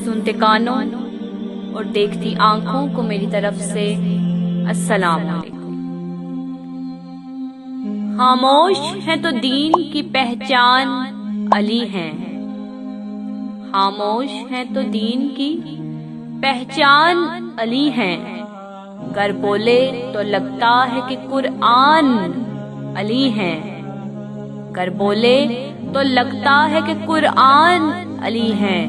سنتے کانوں اور دیکھتی آنکھوں کو میری طرف سے السلام علیکم۔ خاموش ہے تو دین کی پہچان علی ہیں، خاموش ہے تو دین کی پہچان علی ہیں، گر بولے تو لگتا ہے کہ قرآن علی ہیں، گر بولے تو لگتا ہے کہ قرآن علی ہیں،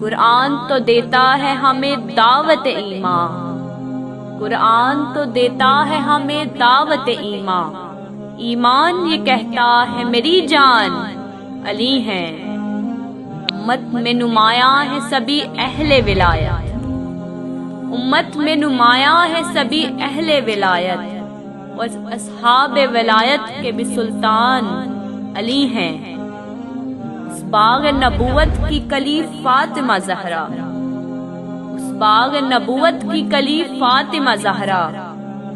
قرآن تو دیتا ہے ہمیں دعوت ایمان، قرآن تو دیتا ہے ہمیں دعوت ایمان، ایمان یہ کہتا ہے میری جان علی ہیں، امت میں نمایاں ہے سبھی اہل ولایت، امت میں نمایاں ہے سبھی اہل ولایت، اور اصحاب ولایت کے بھی سلطان علی ہیں، اس باغ نبوت کی کلی فاطمہ زہرا، اس باغ نبوت کی کلی فاطمہ زہرا،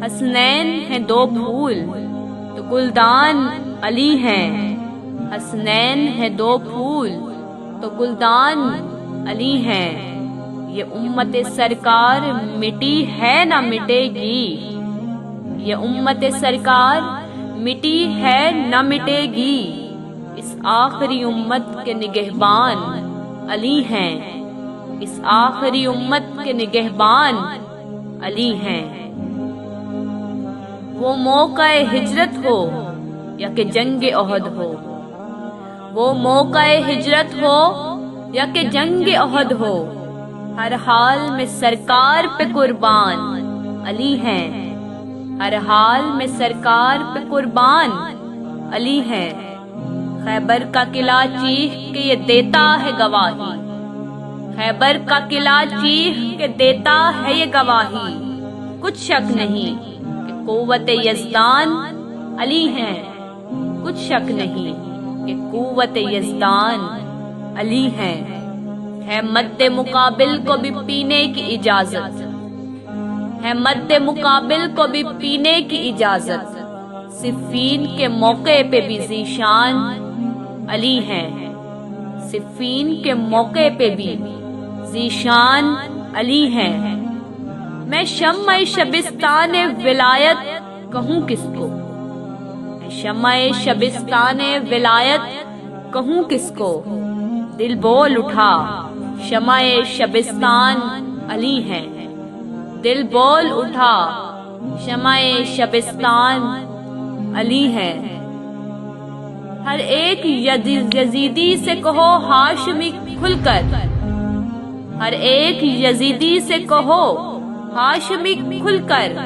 حسنین ہیں دو پھول تو گلدان علی ہیں، حسنین ہیں دو پھول تو گلدان علی ہیں، یہ امت سرکار مٹی ہے نہ مٹے گی، یہ امت سرکار مٹی ہے نہ مٹے گی، اس آخری امت کے نگہبان علی ہیں، اس آخری امت کے نگہبان علی ہیں، وہ موقع ہجرت ہو یا کہ جنگ احد ہو، وہ موقع ہجرت ہو یا کہ جنگ احد ہو، ہر حال میں سرکار پہ قربان علی ہیں، ہر حال میں سرکار پہ قربان علی ہیں، خیبر کا قلعہ چیخ کے یہ دیتا ہے گواہی، خیبر کا قلعہ چیخ کے دیتا ہے یہ گواہی، کچھ شک نہیں کہ قوت یزدان علی ہیں، کچھ شک نہیں کہ قوت یزدان علی ہیں، ہے مد مقابل کو بھی پینے کی اجازت، ہے مد مقابل کو بھی پینے کی اجازت، صفین کے موقع پہ بھی ذیشان علی ہیں، صفین کے موقع پہ بھی ذیشان علی ہیں، میں شمع شبستان ولایت کہوں کس کو، میں شمع شبستان ولایت کہوں کس کو، دل بول اٹھا شمع شبستان علی ہیں، دل بول اٹھا شمع شبستان علی ہیں، ہر ایک یزیدی سے کہو ہاشمی کھل کر، ہر ایک یزیدی سے کہو ہاشمی کھل کر،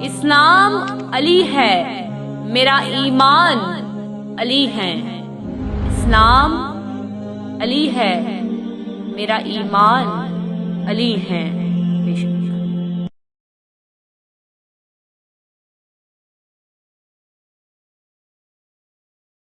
اسلام علی ہے میرا ایمان علی ہیں، اسلام علی ہے میرا ایمان علی ہیں۔